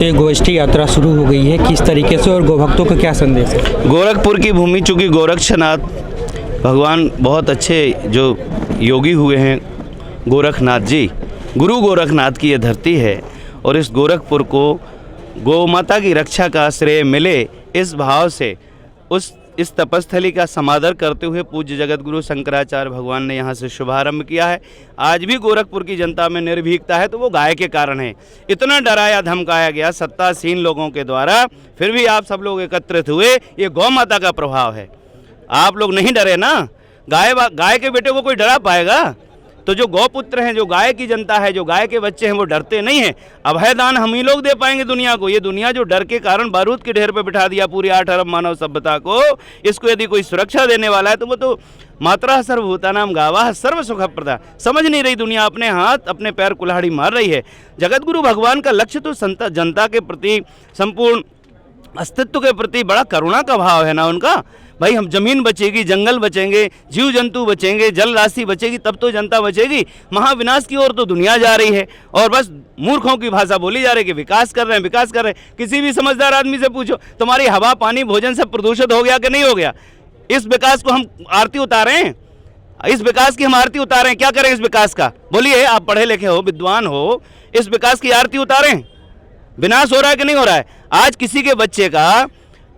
ये गोष्ठी यात्रा शुरू हो गई है, किस तरीके से और गोभक्तों का क्या संदेश है? गोरखपुर की भूमि, चूँकि गोरक्षनाथ भगवान बहुत अच्छे जो योगी हुए हैं, गोरखनाथ जी, गुरु गोरखनाथ की ये धरती है और इस गोरखपुर को गौ माता की रक्षा का श्रेय मिले, इस भाव से इस तपस्थली का समादर करते हुए पूज्य जगत गुरु शंकराचार्य भगवान ने यहाँ से शुभारंभ किया है। आज भी गोरखपुर की जनता में निर्भीकता है तो वो गाय के कारण है। इतना डराया धमकाया गया सत्तासीन लोगों के द्वारा, फिर भी आप सब लोग एकत्रित हुए, ये गौ माता का प्रभाव है। आप लोग नहीं डरे ना, गाय के बेटे को कोई डरा पाएगा? तो जो गौपुत्र हैं, जो गाय की जनता है, जो गाय के बच्चे हैं, वो डरते नहीं हैं। अभय दान हम ही लोग दे पाएंगे दुनिया को। ये दुनिया जो डर के कारण बारूद के ढेर पे बिठा दिया पूरी 8 अरब मानव सभ्यता को, इसको यदि कोई सुरक्षा देने वाला है तो वो तो मात्रा सर्वभूतानां गावः सर्व सुख प्रदा। समझ नहीं रही दुनिया, अपने हाथ अपने पैर कुल्हाड़ी मार रही है। जगत गुरु भगवान का लक्ष्य तो जनता के प्रति, संपूर्ण अस्तित्व के प्रति बड़ा करुणा का भाव है ना उनका। भाई हम जमीन बचेगी, जंगल बचेंगे, जीव जंतु बचेंगे, जल राशि बचेगी, तब तो जनता बचेगी। महाविनाश की ओर तो दुनिया जा रही है और बस मूर्खों की भाषा बोली जा रही है कि विकास कर रहे हैं, विकास कर रहे हैं। किसी भी समझदार आदमी से पूछो, तुम्हारी हवा पानी भोजन सब प्रदूषित हो गया कि नहीं हो गया? इस विकास को हम आरती उतारें, इस विकास की हम आरती उतारें, क्या करें इस विकास का? बोलिए, आप पढ़े लिखे हो, विद्वान हो, इस विकास की आरती उतारें। विनाश हो रहा है कि नहीं हो रहा है? आज किसी के बच्चे का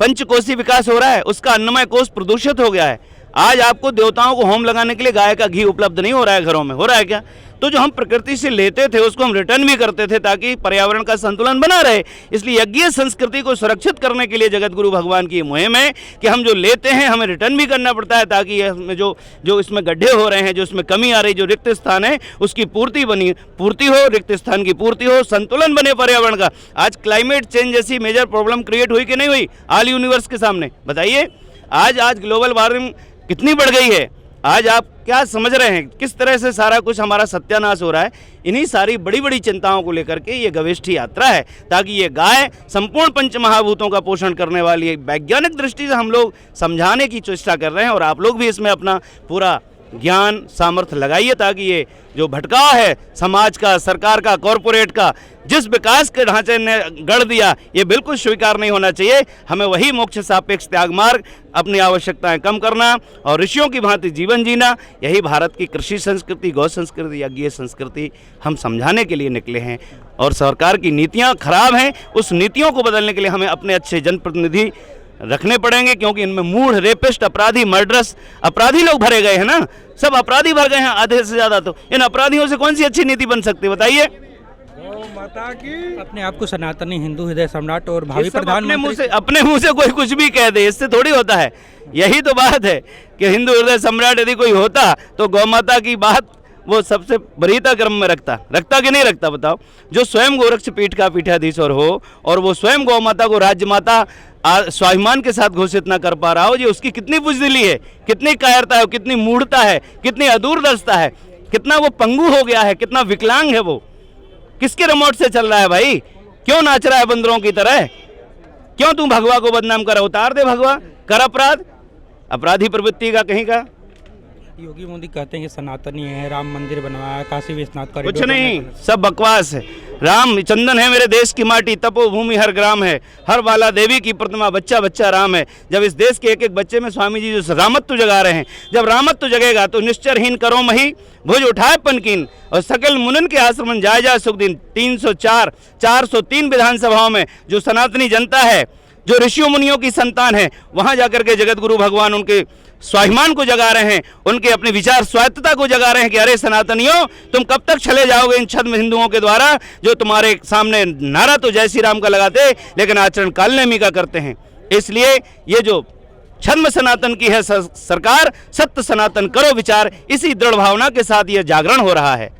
पंचकोशी विकास हो रहा है, उसका अन्नमय कोष प्रदूषित हो गया है। आज आपको देवताओं को होम लगाने के लिए गाय का घी उपलब्ध नहीं हो रहा है घरों में, हो रहा है क्या? तो जो हम प्रकृति से लेते थे उसको हम रिटर्न भी करते थे ताकि पर्यावरण का संतुलन बना रहे। इसलिए यज्ञीय संस्कृति को सुरक्षित करने के लिए जगत गुरु भगवान की मुहिम है कि हम जो लेते हैं हमें रिटर्न भी करना पड़ता है, ताकि इसमें जो इसमें गड्ढे हो रहे हैं, जो इसमें कमी आ रही, जो रिक्त स्थान है उसकी पूर्ति हो, रिक्त स्थान की पूर्ति हो, संतुलन बने पर्यावरण का। आज क्लाइमेट चेंज जैसी मेजर प्रॉब्लम क्रिएट हुई कि नहीं हुई ऑल यूनिवर्स के सामने? बताइए, आज ग्लोबल वार्मिंग कितनी बढ़ गई है। आज आप क्या समझ रहे हैं किस तरह से सारा कुछ हमारा सत्यानाश हो रहा है? इन्हीं सारी बड़ी बड़ी चिंताओं को लेकर के ये गवेष्ठी यात्रा है, ताकि ये गाय संपूर्ण पंच महाभूतों का पोषण करने वाली है। वैज्ञानिक दृष्टि से हम लोग समझाने की चेष्टा कर रहे हैं और आप लोग भी इसमें अपना पूरा ज्ञान सामर्थ्य लगाइए, ताकि ये जो भटकाव है समाज का, सरकार का, कॉरपोरेट का, जिस विकास के ढांचे ने गढ़ दिया, ये बिल्कुल स्वीकार नहीं होना चाहिए। हमें वही मोक्ष सापेक्ष त्याग मार्ग, अपनी आवश्यकताएं कम करना और ऋषियों की भांति जीवन जीना, यही भारत की कृषि संस्कृति, गौ संस्कृति, यज्ञीय संस्कृति हम समझाने के लिए निकले हैं। और सरकार की नीतियाँ खराब हैं, उस नीतियों को बदलने के लिए हमें अपने अच्छे जनप्रतिनिधि रखने पड़ेंगे, क्योंकि इनमें मूढ़, रेपिस्ट, अपराधी, मर्डरस अपराधी लोग भरे गए हैं ना, सब अपराधी भर गए हैं आधे से ज़्यादा। तो इन अपराधियों से कौन सी अच्छी नीति बन सकती है बताइए? माता की अपने आप को सनातनी हिंदू हृदय सम्राट और भावी प्रधानमंत्री अपने मुंह से कोई कुछ भी कह दे, इससे थोड़ी होता है। यही तो बात है कि हिंदू हृदय सम्राट यदि कोई होता तो गौ माता की बात वो सबसे बरीता क्रम में रखता कि नहीं रखता? बताओ। जो स्वयं गोरक्ष पीठ का पीठाधीश्वर हो और वो स्वयं गौ माता को राज्य माता स्वाभिमान के साथ घोषित न कर पा रहा हो, ये उसकी कितनी बुजदिली है, कितनी कायरता है, कितनी मूढ़ता है, कितनी अदूरदर्शिता है, कितना वो पंगु हो गया है, कितना विकलांग है वो। किसके रिमोट से चल रहा है भाई? क्यों नाच रहा है बंदरों की तरह? क्यों तू भगवा को बदनाम कर? उतार दे भगवा, कर अपराध, अपराधी प्रवृत्ति का कहीं का। योगी मोदी कहते हैं कि सनातनी है, राम मंदिर बनवाया, काशी विश्वनाथ का, कुछ नहीं, सब बकवास है। राम चंदन है मेरे देश की माटी, तपोभूमि हर ग्राम है, हर बाला देवी की प्रतिमा, बच्चा बच्चा राम है। जब इस देश के एक एक बच्चे में स्वामी जी जो रामत्व जगा रहे हैं, जब रामत्व जगेगा तो निश्चरहीन करो मही, भुज उठाए पनकीन, और सकल मुनन के आश्रमन जाए जा सुख दिन। 403 विधानसभाओं में जो सनातनी जनता है, जो ऋषियों मुनियों की संतान है, वहाँ जाकर के जगत गुरु भगवान उनके स्वाभिमान को जगा रहे हैं, उनके अपने विचार स्वायत्तता को जगा रहे हैं कि अरे सनातनियों, तुम कब तक चले जाओगे इन छद्म हिंदुओं के द्वारा, जो तुम्हारे सामने नारा तो जय श्री राम का लगाते लेकिन आचरण कालनेमी का करते हैं। इसलिए ये जो छद्म सनातन की है सरकार, सत्य सनातन करो विचार, इसी दृढ़ भावना के साथ ये जागरण हो रहा है।